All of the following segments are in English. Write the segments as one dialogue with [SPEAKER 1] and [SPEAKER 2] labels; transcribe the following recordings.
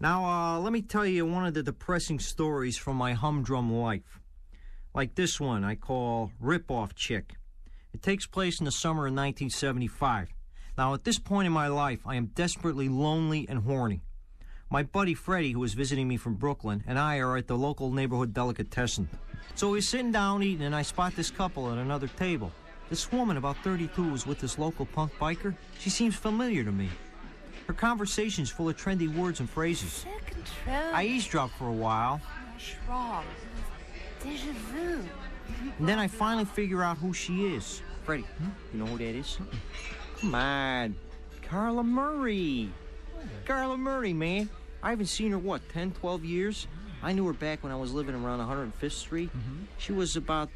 [SPEAKER 1] Now, let me tell you one of the depressing stories from my humdrum life. Like this one I call Rip-Off Chick. It takes place in the summer of 1975. Now, at this point in my life, I am desperately lonely and horny. My buddy Freddie, who was visiting me from Brooklyn, and I are at the local neighborhood delicatessen. So we're sitting down eating, and I spot this couple at another table. This woman, about 32, was with this local punk biker. She seems familiar to me. Her conversation's full of trendy words and phrases.
[SPEAKER 2] So controlled.
[SPEAKER 1] I eavesdropped for a while.
[SPEAKER 2] Schwab. Deja vu.
[SPEAKER 1] And then I finally figure out who she is. Freddie, you know who that is? Come on. Carla Murray. Carla Murray, man. I haven't seen her, 10, 12 years? I knew her back when I was living around 105th Street. She was about,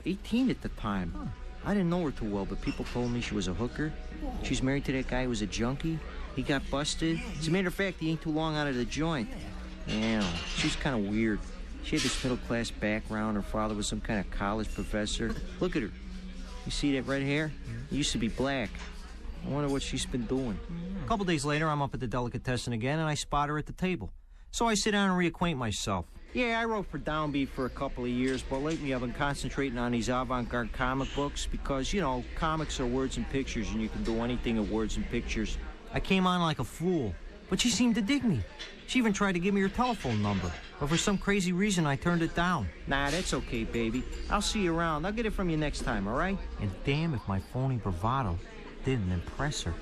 [SPEAKER 1] 18 at the time. I didn't know her too well, but people told me she was a hooker. She's married to that guy who was a junkie. He got busted. As a matter of fact, he ain't too long out of the joint. Yeah, she was kind of weird. She had this middle-class background. Her father was some kind of college professor. Look at her. You see that red hair? It used to be black. I wonder what she's been doing. A couple days later, I'm up at the delicatessen again, and I spot her at the table. So I sit down and reacquaint myself. Yeah, I wrote for Downbeat for a couple of years, but lately I've been concentrating on these avant-garde comic books because, comics are words and pictures, and you can do anything with words and pictures. I came on like a fool, but she seemed to dig me. She even tried to give me her telephone number, but for some crazy reason I turned it down. Nah, that's okay, baby. I'll see you around. I'll get it from you next time, all right? And damn if my phony bravado didn't impress her.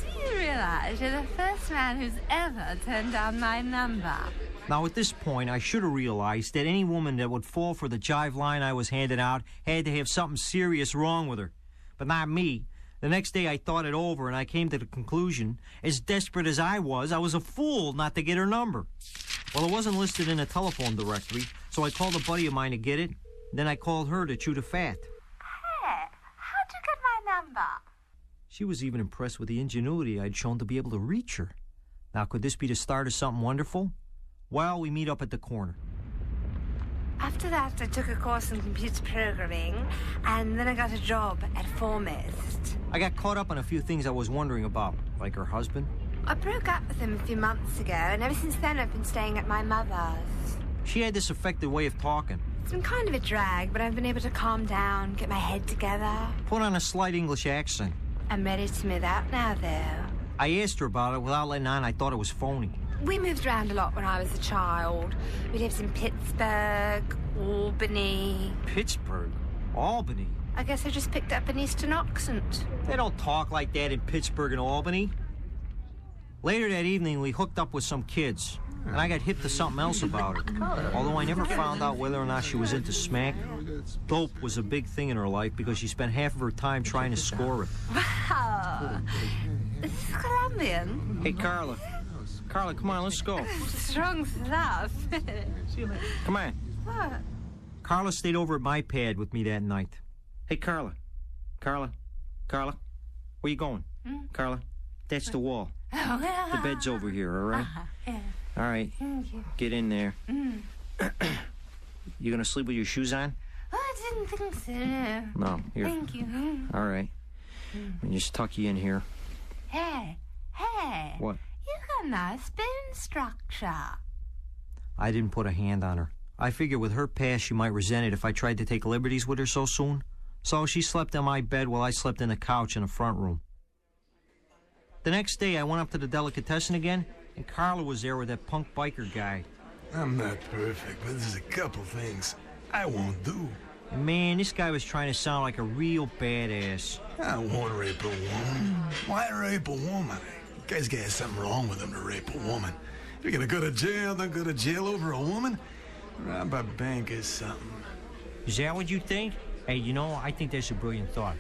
[SPEAKER 2] Do you realize you're the first man who's ever turned down my number?
[SPEAKER 1] Now, at this point, I should have realized that any woman that would fall for the jive line I was handing out had to have something serious wrong with her. But not me. The next day I thought it over and I came to the conclusion, as desperate as I was a fool not to get her number. Well, it wasn't listed in a telephone directory, so I called a buddy of mine to get it. Then I called her to chew the fat.
[SPEAKER 2] Hey, how'd you get my number?
[SPEAKER 1] She was even impressed with the ingenuity I'd shown to be able to reach her. Now, could this be the start of something wonderful? Well, we meet up at the corner.
[SPEAKER 2] After that, I took a course in computer programming, and then I got a job at Formist.
[SPEAKER 1] I got caught up on a few things I was wondering about, like her husband.
[SPEAKER 2] I broke up with him a few months ago, and ever since then I've been staying at my mother's.
[SPEAKER 1] She had this affected way of talking.
[SPEAKER 2] It's been kind of a drag, but I've been able to calm down, get my head together.
[SPEAKER 1] Put on a slight English accent.
[SPEAKER 2] I'm ready to move out now, though.
[SPEAKER 1] I asked her about it without letting on I thought it was phony.
[SPEAKER 2] We moved around a lot when I was a child. We lived in Pittsburgh, Albany.
[SPEAKER 1] Pittsburgh? Albany?
[SPEAKER 2] I guess I just picked up an Eastern accent.
[SPEAKER 1] They don't talk like that in Pittsburgh and Albany. Later that evening, we hooked up with some kids, and I got hip to something else about her. Although I never found out whether or not she was into smack, dope was a big thing in her life because she spent half of her time trying to score it.
[SPEAKER 2] Wow. This is Colombian.
[SPEAKER 1] Hey, Carla. Carla, come on, let's go.
[SPEAKER 2] Strong stuff.
[SPEAKER 1] Come on.
[SPEAKER 2] What?
[SPEAKER 1] Carla stayed over at my pad with me that night. Hey, Carla. Carla. Where you going? Carla, that's the wall. The bed's over here, all right?
[SPEAKER 2] Yeah.
[SPEAKER 1] All right.
[SPEAKER 2] Thank you.
[SPEAKER 1] Get in there. You gonna sleep with your shoes on?
[SPEAKER 2] Oh, I didn't think so, no.
[SPEAKER 1] No, here.
[SPEAKER 2] Thank you.
[SPEAKER 1] All right. And just tuck you in here.
[SPEAKER 2] Hey.
[SPEAKER 1] What?
[SPEAKER 2] You got a nice bone structure.
[SPEAKER 1] I didn't put a hand on her. I figured with her past, she might resent it if I tried to take liberties with her so soon. So she slept on my bed while I slept in the couch in the front room. The next day, I went up to the delicatessen again, and Carla was there with that punk biker guy.
[SPEAKER 3] I'm not perfect, but there's a couple things I won't do.
[SPEAKER 1] And man, this guy was trying to sound like a real badass.
[SPEAKER 3] I won't rape a woman. Why rape a woman? You guys got something wrong with them to rape a woman. If you're gonna go to jail, don't go to jail over a woman. Rob a bank is something.
[SPEAKER 1] Is that what you think? Hey, I think that's a brilliant thought.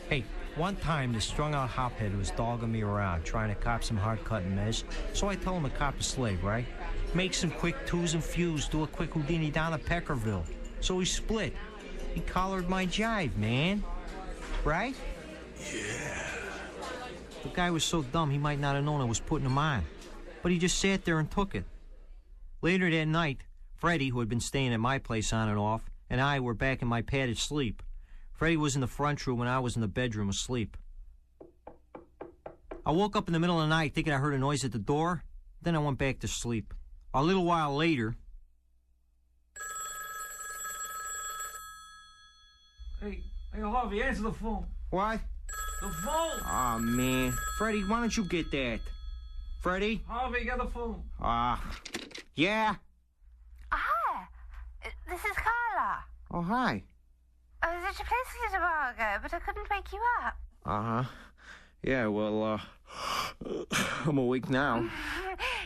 [SPEAKER 1] Hey, one time this strung-out hophead was dogging me around, trying to cop some hard-cutting mess, so I told him to cop a slave, right? Make some quick twos and fews, do a quick Houdini down at Peckerville. So he split. He collared my jive, man. Right?
[SPEAKER 3] Yeah.
[SPEAKER 1] The guy was so dumb he might not have known I was putting him on. But he just sat there and took it. Later that night, Freddie, who had been staying at my place on and off, and I were back in my padded sleep. Freddie was in the front room and I was in the bedroom asleep. I woke up in the middle of the night thinking I heard a noise at the door. Then I went back to sleep. A little while later...
[SPEAKER 4] Hey, Harvey, answer the phone.
[SPEAKER 1] What?
[SPEAKER 4] The phone!
[SPEAKER 1] Aw, man. Freddie, why don't you get that? Freddie?
[SPEAKER 4] Harvey, get the phone.
[SPEAKER 1] Yeah?
[SPEAKER 2] Hi, this is Carla.
[SPEAKER 1] Oh, hi.
[SPEAKER 2] I was at your place a little while ago, but I couldn't wake you up.
[SPEAKER 1] Uh-huh. Yeah, well, I'm awake now.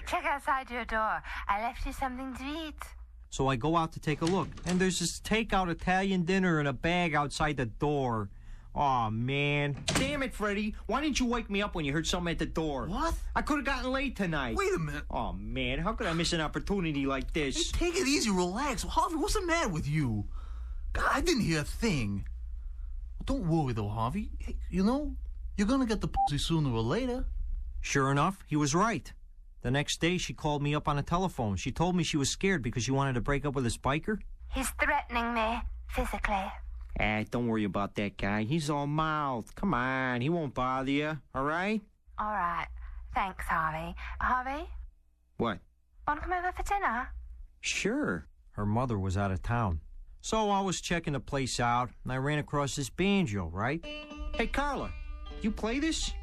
[SPEAKER 2] Check outside your door. I left you something to eat.
[SPEAKER 1] So I go out to take a look, and there's this takeout Italian dinner in a bag outside the door. Aw, man. Damn it, Freddie. Why didn't you wake me up when you heard something at the door?
[SPEAKER 3] What?
[SPEAKER 1] I could have gotten late tonight.
[SPEAKER 3] Wait a minute.
[SPEAKER 1] Aw, man. How could I miss an opportunity like this?
[SPEAKER 3] Hey, take it easy, relax. Harvey, what's the matter with you? God, I didn't hear a thing. Don't worry, though, Harvey. Hey, you know, you're gonna get the pussy sooner or later.
[SPEAKER 1] Sure enough, he was right. The next day, she called me up on the telephone. She told me she was scared because she wanted to break up with this biker.
[SPEAKER 2] He's threatening me, physically.
[SPEAKER 1] Don't worry about that guy. He's all mild. Come on, he won't bother you, all right?
[SPEAKER 2] All right. Thanks, Harvey. Harvey?
[SPEAKER 1] What?
[SPEAKER 2] Want to come over for dinner?
[SPEAKER 1] Sure. Her mother was out of town. So I was checking the place out, and I ran across this banjo, right? Hey, Carla, you play this?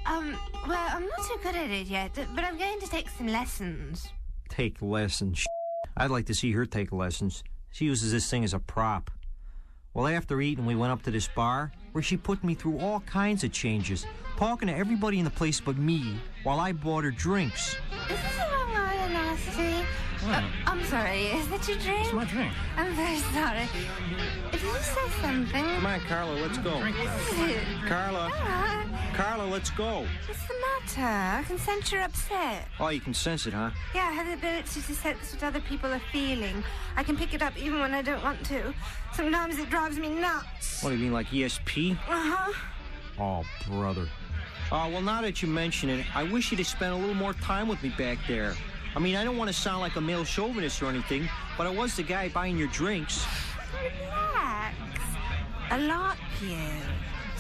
[SPEAKER 2] Well, I'm not too good at it yet, but I'm going to take some lessons.
[SPEAKER 1] Take lessons? I'd like to see her take lessons. She uses this thing as a prop. Well, after eating, we went up to this bar where she put me through all kinds of changes, talking to everybody in the place but me while I bought her drinks.
[SPEAKER 2] Is this a Long Island iced tea? I'm sorry, is that your drink?
[SPEAKER 3] It's my drink.
[SPEAKER 2] I'm very sorry. Did you say something?
[SPEAKER 1] Come on, Carla, let's go.
[SPEAKER 2] What is it?
[SPEAKER 1] Carla. Carla, let's go.
[SPEAKER 2] What's the matter? I can sense you're upset.
[SPEAKER 1] Oh, you can sense it, huh?
[SPEAKER 2] Yeah, I have the ability to sense what other people are feeling. I can pick it up even when I don't want to. Sometimes it drives me nuts.
[SPEAKER 1] What do you mean, like ESP?
[SPEAKER 2] Uh-huh.
[SPEAKER 1] Oh, brother. Well, now that you mention it, I wish you'd have spent a little more time with me back there. I mean, I don't want to sound like a male chauvinist or anything, but I was the guy buying your drinks.
[SPEAKER 2] Relax. I like you.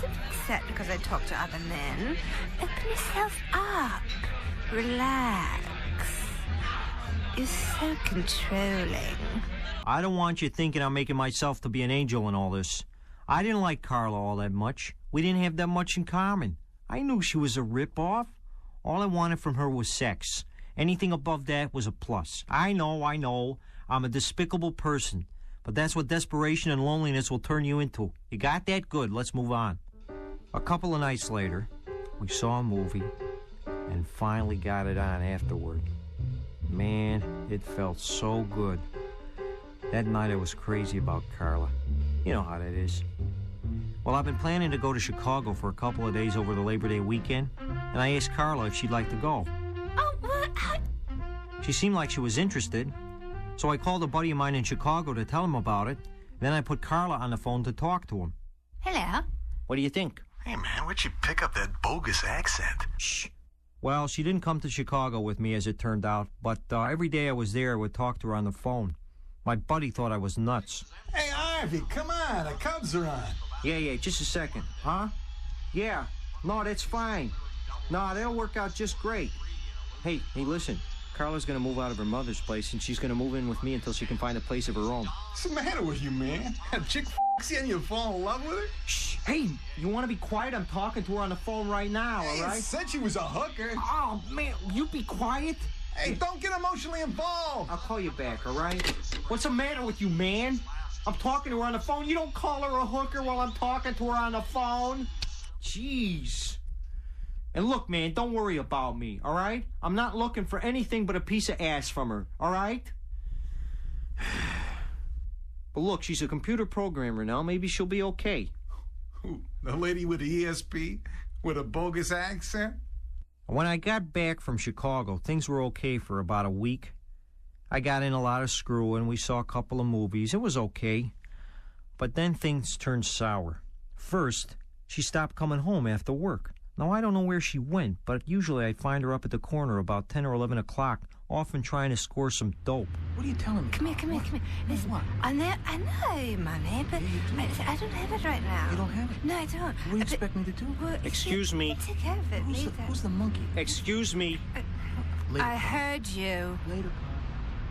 [SPEAKER 2] Don't be upset because I talk to other men. Open yourself up. Relax. You're so controlling.
[SPEAKER 1] I don't want you thinking I'm making myself to be an angel in all this. I didn't like Carla all that much. We didn't have that much in common. I knew she was a rip-off. All I wanted from her was sex. Anything above that was a plus. I know. I'm a despicable person. But that's what desperation and loneliness will turn you into. You got that? Good. Let's move on. A couple of nights later, we saw a movie and finally got it on afterward. Man, it felt so good. That night I was crazy about Carla. You know how that is. Well, I've been planning to go to Chicago for a couple of days over the Labor Day weekend, and I asked Carla if she'd like to go.
[SPEAKER 2] Oh, what?
[SPEAKER 1] She seemed like she was interested, so I called a buddy of mine in Chicago to tell him about it. Then I put Carla on the phone to talk to him.
[SPEAKER 2] Hello?
[SPEAKER 1] What do you think?
[SPEAKER 3] Hey, man, where'd you pick up that bogus accent?
[SPEAKER 1] Shh. Well, she didn't come to Chicago with me, as it turned out, but every day I was there, I would talk to her on the phone. My buddy thought I was nuts.
[SPEAKER 3] Hey, Harvey, come on, the Cubs are on.
[SPEAKER 1] Yeah, just a second. Huh? Yeah. No, that's fine. No, that'll work out just great. Hey, listen. Carla's gonna move out of her mother's place, and she's gonna move in with me until she can find a place of her own.
[SPEAKER 3] What's the matter with you, man? A chick f***s you and you fall in love with her?
[SPEAKER 1] Shh! Hey, you wanna be quiet? I'm talking to her on the phone right now,
[SPEAKER 3] Hey,
[SPEAKER 1] all
[SPEAKER 3] I
[SPEAKER 1] right?
[SPEAKER 3] said she was a hooker.
[SPEAKER 1] Oh, man, you be quiet?
[SPEAKER 3] Hey, don't get emotionally involved.
[SPEAKER 1] I'll call you back, all right? What's the matter with you, man? I'm talking to her on the phone. You don't call her a hooker while I'm talking to her on the phone. Jeez. And look, man, don't worry about me, all right? I'm not looking for anything but a piece of ass from her, all right? But look, she's a computer programmer now. Maybe she'll be okay.
[SPEAKER 3] Who, the lady with the ESP? With a bogus accent?
[SPEAKER 1] When I got back from Chicago, things were okay for about a week. I got in a lot of screwing. We saw a couple of movies. It was okay. But then things turned sour. First, she stopped coming home after work. Now, I don't know where she went, but usually I'd find her up at the corner about 10 or 11 o'clock, often trying to score some dope.
[SPEAKER 3] What are you telling me?
[SPEAKER 2] Come here. Listen,
[SPEAKER 3] What?
[SPEAKER 2] I know money, but I don't have it right now.
[SPEAKER 3] You don't have it?
[SPEAKER 2] No, I don't.
[SPEAKER 3] What do you expect me to do?
[SPEAKER 2] Well,
[SPEAKER 1] Excuse me.
[SPEAKER 2] Take care of it later.
[SPEAKER 3] Who's the monkey?
[SPEAKER 1] Excuse me. Later.
[SPEAKER 2] I heard you.
[SPEAKER 1] Later.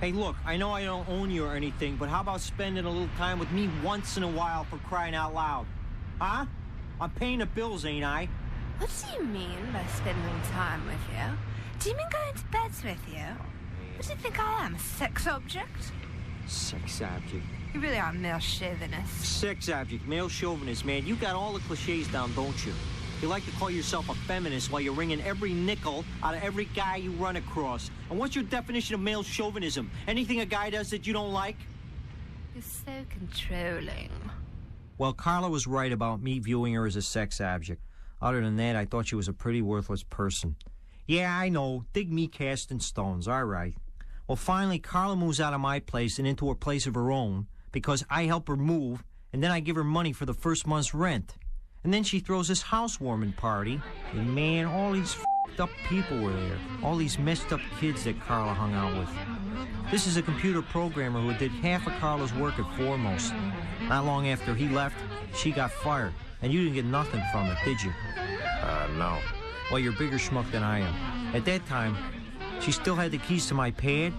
[SPEAKER 1] Hey, look, I know I don't own you or anything, but how about spending a little time with me once in a while for crying out loud? Huh? I'm paying the bills, ain't I?
[SPEAKER 2] What do you mean by spending time with you? Do you mean going to bed with you? What do you think I am, a sex object?
[SPEAKER 1] Sex object.
[SPEAKER 2] You really are a male chauvinist.
[SPEAKER 1] Sex object, male chauvinist, man. You got all the cliches down, don't you? You like to call yourself a feminist while you're wringing every nickel out of every guy you run across. And what's your definition of male chauvinism? Anything a guy does that you don't like?
[SPEAKER 2] You're so controlling.
[SPEAKER 1] Well, Carla was right about me viewing her as a sex object. Other than that, I thought she was a pretty worthless person. Yeah, I know. Dig me casting stones. All right. Well, finally, Carla moves out of my place and into a place of her own because I help her move, and then I give her money for the first month's rent. And then she throws this housewarming party, and man, all these f***ed up people were there. All these messed up kids that Carla hung out with. This is a computer programmer who did half of Carla's work at Foremost. Not long after he left, she got fired. And you didn't get nothing from it, did you?
[SPEAKER 5] No.
[SPEAKER 1] Well, you're a bigger schmuck than I am. At that time, she still had the keys to my pad,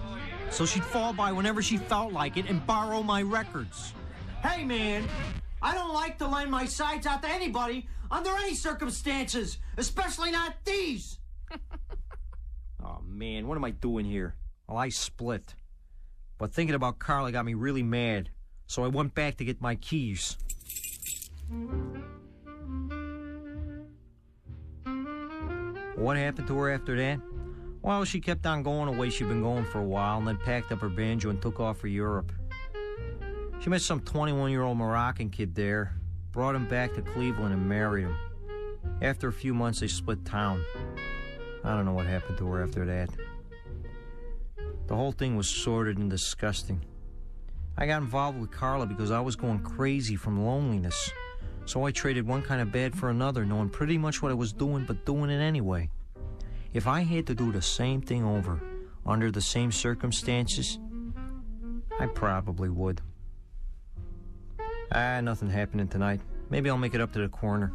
[SPEAKER 1] so she'd fall by whenever she felt like it and borrow my records. Hey, man, I don't like to lend my sides out to anybody under any circumstances, especially not these. Oh, man, what am I doing here? Well, I split. But thinking about Carla got me really mad, so I went back to get my keys. What happened to her after that? Well, she kept on going the way she'd been going for a while and then packed up her banjo and took off for Europe. She met some 21-year-old Moroccan kid there, brought him back to Cleveland and married him. After a few months, they split town. I don't know what happened to her after that. The whole thing was sordid and disgusting. I got involved with Carla because I was going crazy from loneliness. So I traded one kind of bad for another, knowing pretty much what I was doing, but doing it anyway. If I had to do the same thing over, under the same circumstances, I probably would. Nothing happening tonight. Maybe I'll make it up to the coroner.